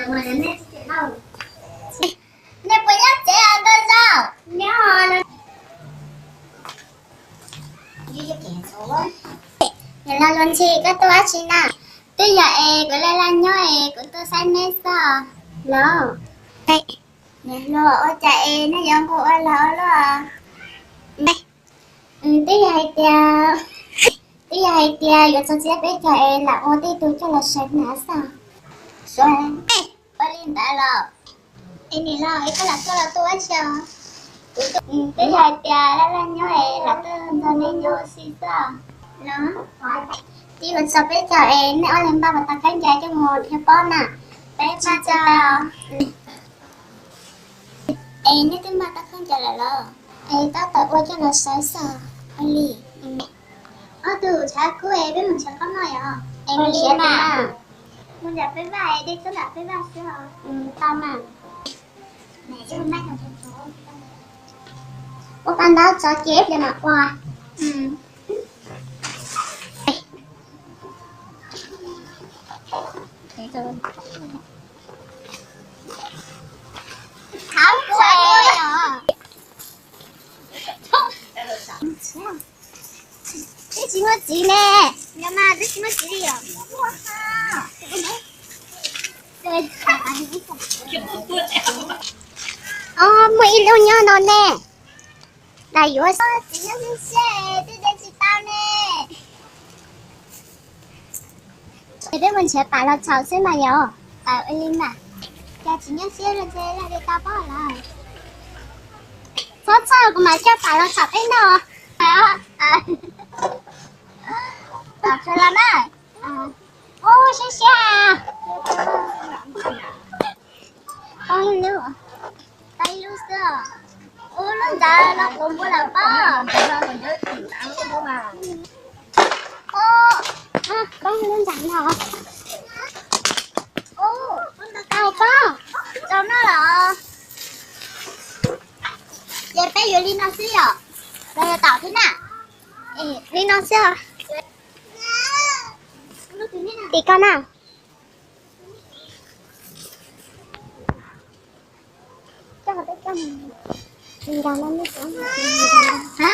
mà nè chị đâu nè bây giờ chị ăn cái sao nhớ nó như cái kẻ số á nè là luôn chị cái tôi chị nè tôi giờ cái này là nhớ của tôi sang nè sao lo đây nè lo ở chạy nó giống của lo lo đây bây giờ bây giờ giờ tôi sẽ biết cho em là ô đi tôi cho là sạch nã sao rồi em lên đã lo em đi lo em có là tôi sao bây giờ là nhớ em là tôi nên nhớ gì sao nó chỉ là sao biết cho em nó lên ba và ta khán giả cho một theo con à bé ba cho em nhớ tới ba ta khán giả là lo em ta tự qua cho là sạch sao anh đi từ trái của em với mình chẳng có nói à em đi sẽ mà mình đặt với bài đi cứ đặt với bài chứ hả tao mà này chứ hôm nay còn thành phố anh đó cho chép để mặc qua thế rồi tháo của em à这什么鸡呢？妈妈，这什么鸡呀？我靠！对，mấy lâu nhau nó nè. Đại yếu sao chỉ nhớ xin xe, tôi đã chỉ tao nè. Thế để mình sẽ bảo là cháu xe mà nhớ. Linh mà. Cha chỉ nhớ xe rồi xe là để tao bỏ lại. Sao sao của mà cho bảo là cháu ấy nào? Đọc cho lắm á. Ô, xe xe. Con lưu à? Tay lưu sơ. Ô, nó ra nó cũng có là bó. Ô, con lưu dặn hả? Ô, tao có. Cho nó là vậy bây giờ Linh nó xí à? Đây là tao thế nào? Linh nó xí à? Thì con nào? Cho vào cái con mình đào lên đi con. Hả?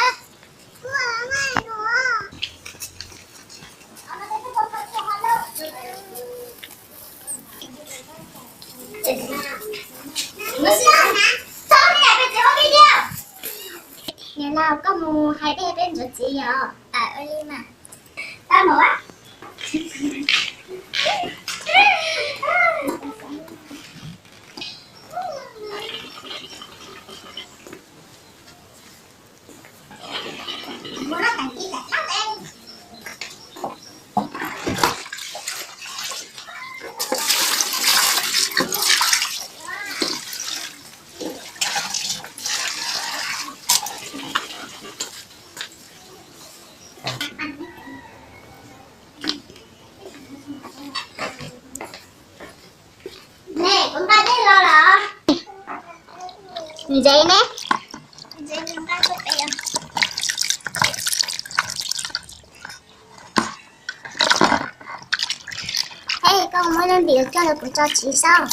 Nhà nào có mù hay bé bên chỗ chị vậy? Ơi mà. Tao mù á. Mua nó thành kia là lắm em. Vậy nè. Vậy chúng ta có tiền. Hey, con mới lên biểu cho được cho chị sao?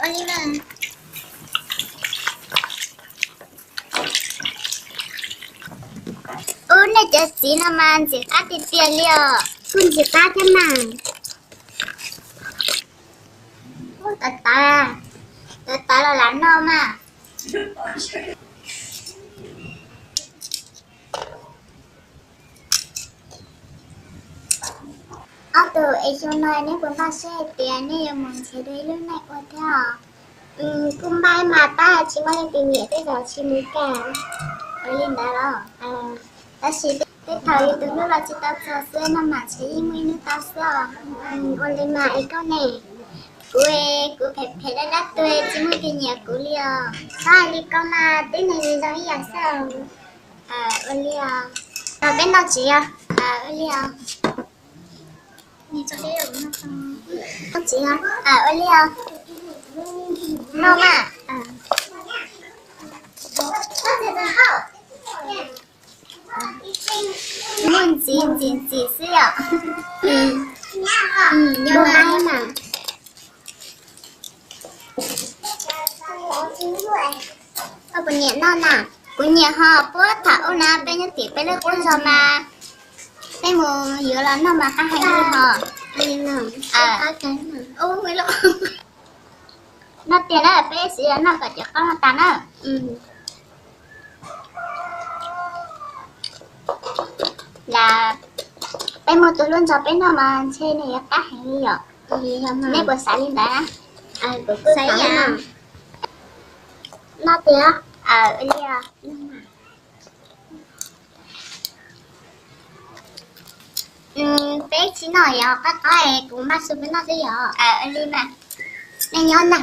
Oliver. Này cho chị là mà chị cắt tiền liệu.คุณchị cắt thế mà. Tata là lắm đâu mà. Từ ấy cho này nếu chúng ta sẽ tiền nên mình sẽ đi lúc này qua theo cũng bay mà ta chỉ mới tìm hiểu tới giờ chỉ mới cả ở lên đó rồi ta chỉ tới thời từ lúc là chỉ tao sờ xưa năm mà chỉ mới nước tao sờ ở lên mà ấy con này cô phải đã đắt tôi chỉ mới tìm hiểu cô liền sao đi con mà tới này mình giống như sao ở liền ở bên nào chị ở liền你这里有那个不急啊我了妈妈梦几岁呀？要来嘛？ nhà họ bố thảo na bên những tiệm bên lớp con rồi mà bên mùa giữa là nó mà ăn hay họ đi nào cái mà ô mấy lọ nó tiền là bé xí nó cả chắc nó tàn á là bên một tụi luôn cho bên nó mà trên này cá hay đi rồi nên bữa sáng lên đó bữa sáng nhà nó tiền đi bé chỉ nói các cái cũng bắt xuống với nó đi đi mà nên nhớ nè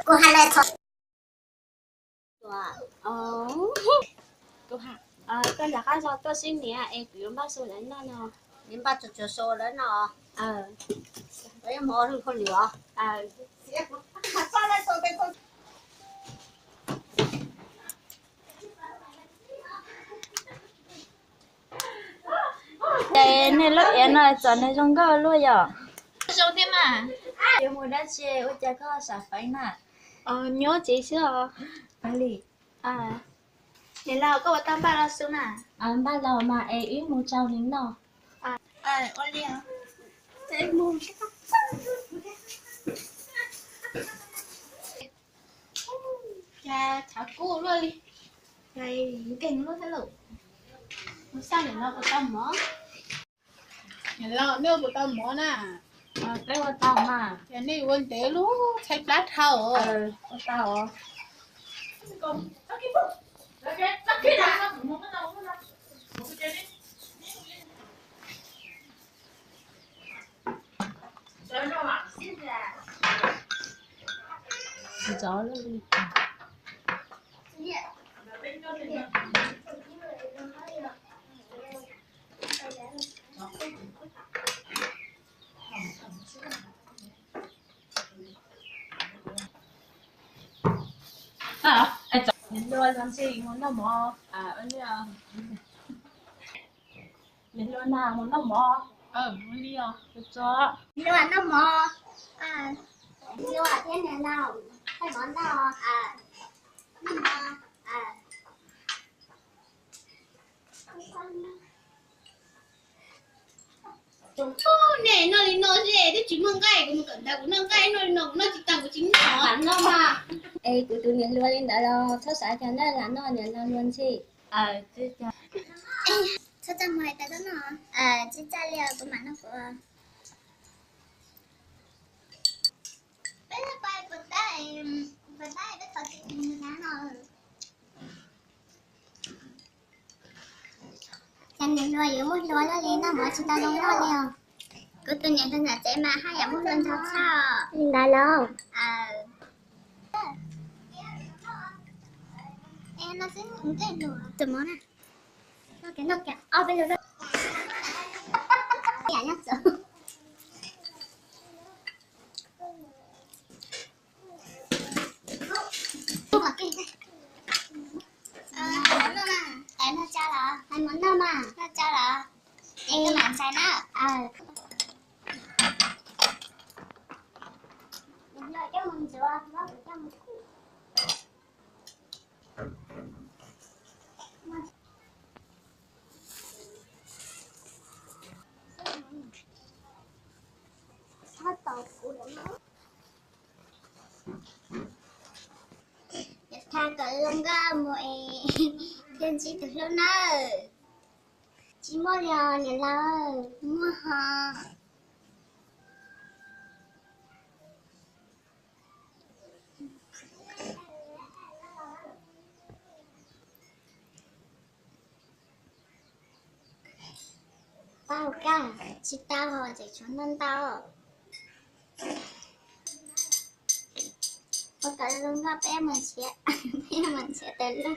cô hai lại thôi cô hả con là con do tôi xin nè em cứ bao số đấy nó những ba chục số đấy nó đấy mua được không lửa đây này lúc em nói chọn này trong cái luôn giờ số thế mà em muốn đã chơi ở nhà có sản phẩm nè nhớ chị chưa Ali để nào có tao ba là số nè ba là mà em ít một trâu lính nào Oli à em mua cha chào cô luôn đi này kinh luôn thế lục sao để nó có tao mỏ nhà lo nếu của tao mỏ nè cái của tao mà cái này vấn đề luôn thay plát thầu của tao gió luôn mình luôn làm gì muốn nó mò mình luôn nào muốn nó mò muốn đi được chưa nhưng mà nó mò nhưng mà thế này nào phải món nào nó mò nè nó đi nó gì thế chỉ mong cái cũng cần ta cũng nâng cái nó chỉ tao của chính nó hẳn nó mà ê của tụi nhìn luôn lên đã lo thấu xã cho nó là nó nhìn lo luôn chi chứ cho sao ta mày ta đó nó chỉ cha liều của mà nó của bây giờ bài bật tay biết thật sự như thế nào chẳng những nuôi yếu một lúa nó lên nó mới chỉ ta luôn nó liều cứ tôi nhận thân là trẻ mà hai giảm một lần thật sao nhưng đã lo em nó sẽ không cái lúa từ món này nó kìa bây giờ đó dạ nhắc sợ em nó cha là hai món đâu mà nó cha là em cái màn xài nó đúng rồi cái món sữa nó được cái món hết tàu của nó thang cỡ lông ga mỗi thiên chỉ thực luôn đó chỉ mua liều này là mua hà tao cả chỉ tao hồi chỉ cho nên tao có cả lông ga bé mình sẽ tới luôn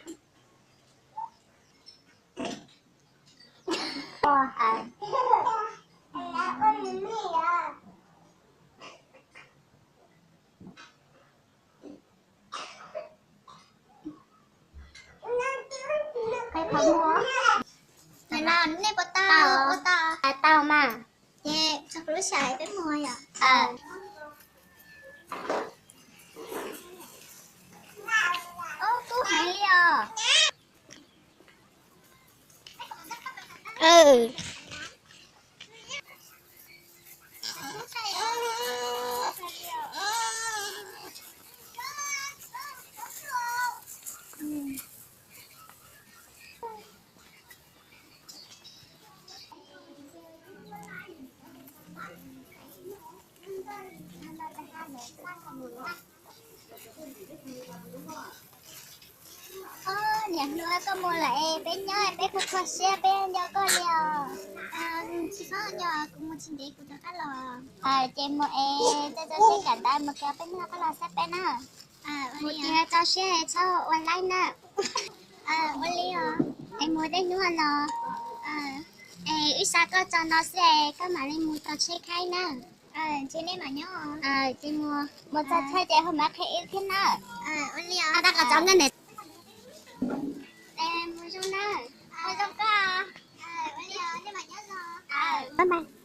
này là này có tao tao mà yeah chắc lúc xài cái môi à ô tú hay liò ừ nhà nuôi có mua lại bên nhau bên khu vực xe bên nhau có liều chỉ có nhỏ cũng một chín đấy cũng được cái lò chị mua cho xe cả tay một cái bên nhau có lò xe bên à một cái cho xe cho online nè mua liều em mua đây nữa lò ít sao có cho nó xe có mà lên mua cho xe khai nè chị này mà nhớ chị mua một cho xe chị hôm nay khai yêu thế nào mua liều ta có cho cái này em mua trong đó mua trong có mua liều nhưng mà nhớ rồi bye bye